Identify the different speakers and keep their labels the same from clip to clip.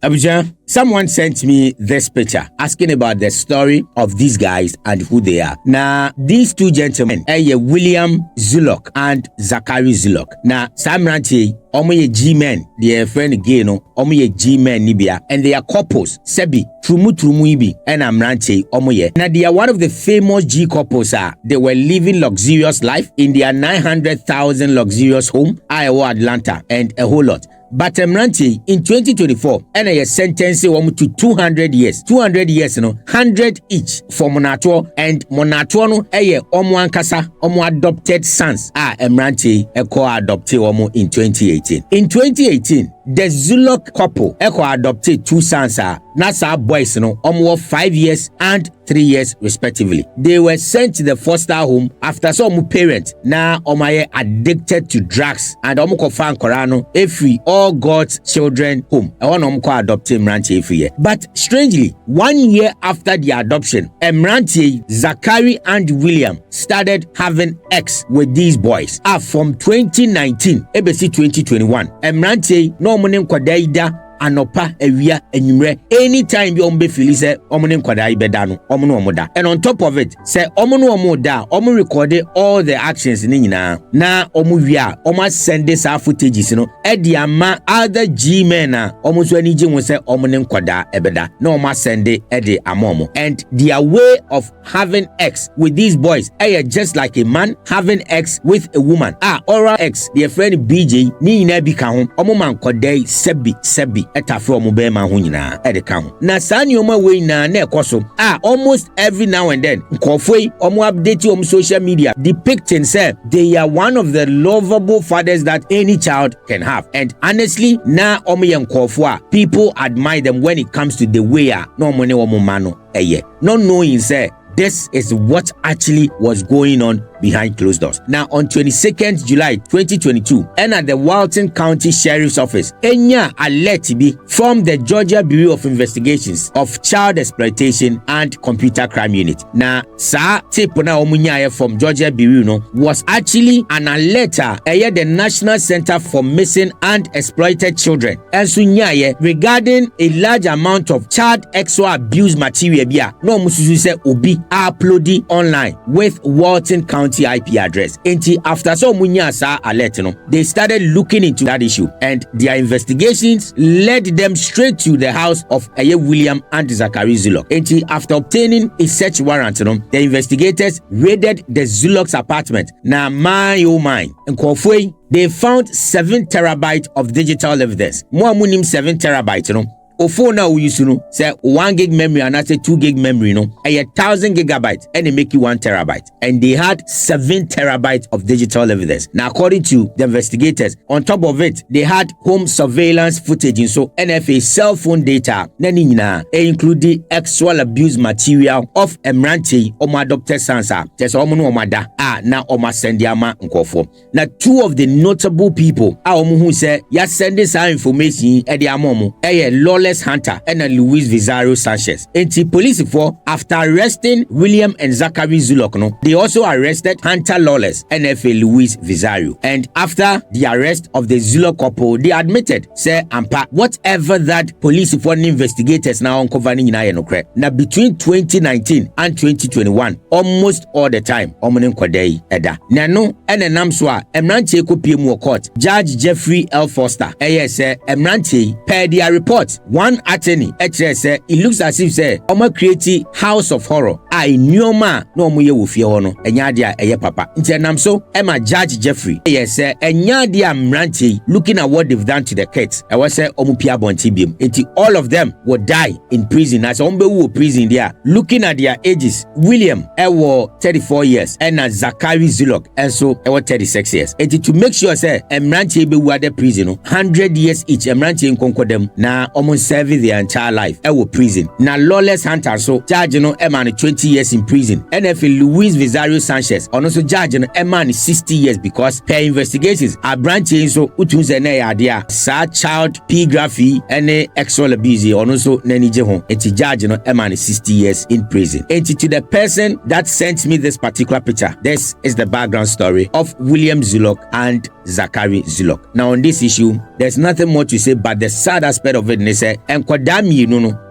Speaker 1: Abuja, someone sent me this picture asking about the story of these guys and who they are. Now, these two gentlemen, William Zulok and Zachary Zulok. Now, Samranti, omo G-men, their friend gay no, omo G-men nibia, and they are couples. Sebi, trumu ibi, and Amranti, omo ye. Now, they are one of the famous G couples. They were living luxurious life in their 900,000 luxurious home, Iowa, Atlanta, and a whole lot. But Mranti in 2024, and a sentence to 200 years. 200 years, 100 each for Monato and Monato no omo ankasa omo adopted sons. Mranti adopted omo in 2018. In 2018, the Zulok couple adopted two sons. Nasa boys omo 5 years and 3 years respectively. They were sent to the foster home after some parents na omaye addicted to drugs and omo kofa korano every all God's children home. Omo adopted Mranti every year. But strangely, 1 year after the adoption, Mranti, Zachary and William started having sex with these boys. From 2019, ebesi 2021, Mranti no monim kwadaida anopa ewia enyumre anytime bi ombe feel say omune nkwada ibeda no omo no da. And on top of it, say omo no omo da omo recorded all the actions ni nyina na omo wia omo send this footages no e di ama other G-men omo so ani je won say omune nkwada ebeda na omo send e di amomo. And their way of having sex with these boys just like a man having sex with a woman. Oral sex, their friend BJ ni nyina bi ka ho omo man kodai sebi eta from obema ho nyina e de ka ho na saa nyoma we na ekoso almost every now and then nkofoi omo update on social media depicting say they are one of the lovable fathers that any child can have. And honestly na omo ye nkofo people admire them when it comes to the way no omo ne omo mano not knowing say this is what actually was going on behind closed doors. Now, on 22nd July 2022, and at the Walton County Sheriff's Office, Enya alert be from the Georgia Bureau of Investigations of Child Exploitation and Computer Crime Unit. Now, sa tip na omunya from Georgia Bureau no was actually an alert the National Center for Missing and Exploited Children. And so regarding a large amount of child sexual abuse material bia no mususu se obi uploaded online with Walton County IP address. After so munya sa alert they started looking into that issue, and their investigations led them straight to the house of William and Zachary Zulok. After obtaining a search warrant, the investigators raided the Zulok's apartment. Now my oh my, and they found 7 terabytes of digital evidence. More munim 7 terabytes, phone now we use say 1 gig memory and that's a 2 gig memory, 1,000 gigabytes, and they make you 1 terabyte. And they had 7 terabytes of digital evidence. Now, according to the investigators, on top of it, they had home surveillance footage, and so NFA cell phone data, including sexual abuse material of Mranti or adopted sons. Just now Oma Sendiama Nkofo. Now, 2 of the notable people who say ya send this information at the amomo Lawless Hunter and Luis Vizario Sanchez. Police after arresting William and Zachary Zulok, they also arrested Hunter Lawless and Luis Vizario. And after the arrest of the Zulok couple, they admitted say whatever that police investigators now uncovering now between 2019 and 2021, almost all the time eda nano ene namswa Mranti ekopiemu court. Judge Jeffrey L. Foster say Mranti per their report, one attorney say it looks as if say omo create house of horror nyoma no omo ye wo fie ho no enya dia papa nti nam so Emma Judge Jeffrey say enya dia Mranti looking at what they've done to the kids was say omo pia bonti biem nti all of them will die in prison as omo be wo prison there. Looking at their ages, William 34 years and Zachary Zulok and so 36 years. And to make sure say Mranti be wade prison 100 years each. Mranti nkonko them na almost serving their entire life prison. Na Lawless Hunter so judge man 20 years in prison. NFL Luis Vizario Sanchez also judge man 60 years because per investigations Mranti so utunze na ya sa child pornography and sexual abuse also nani je ho. And judge man 60 years in prison. And to the person that sent me this particular picture, this is the background story of William Zulok and Zachary Zulok. Now on this issue, there's nothing more to say, but the sad aspect of it is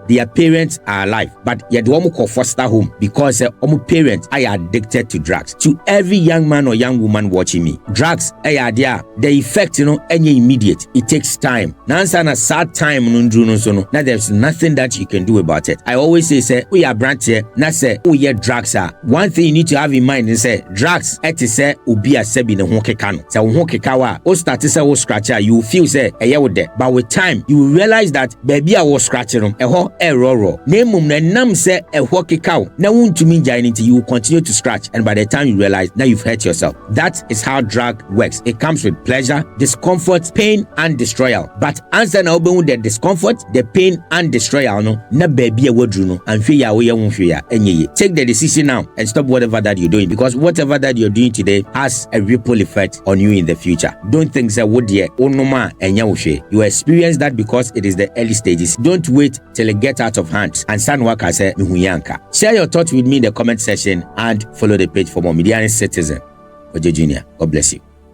Speaker 1: their parents are alive, but yet omo call foster home because omo parents are addicted to drugs. To every young man or young woman watching me, drugs there, the effect any immediate. It takes time. Now a sad time now there's nothing that you can do about it. I always say we are brand here, not say drugs are. One thing you need to have in mind is drugs say ubi a sebi ne ho kekano. Say ho kekawa o start say o scratcher, you feel say with that. But with time you will realize that baby I was scratching error. Name na nam say kekao. Na wuntumi nja anything, you will continue to scratch, and by the time you realize now you've hurt yourself. That is how drug works. It comes with pleasure, discomfort, pain, and destroyal. But answer na oben the discomfort, the pain, and destroyal no na baby wadru no anhwe ya wo ye hunhwe ya enye. Take the decision now and stop whatever that you're doing, because whatever that you're doing today has a ripple effect on you in the future. Don't think say wo de onoma enya wo hwe. You experience that because it is the early stages. Don't wait till it gets out of hands and stand work as a mihuyanka. Share your thoughts with me in the comment section and follow the page for more Media Citizen. Ojo Jr. God bless you.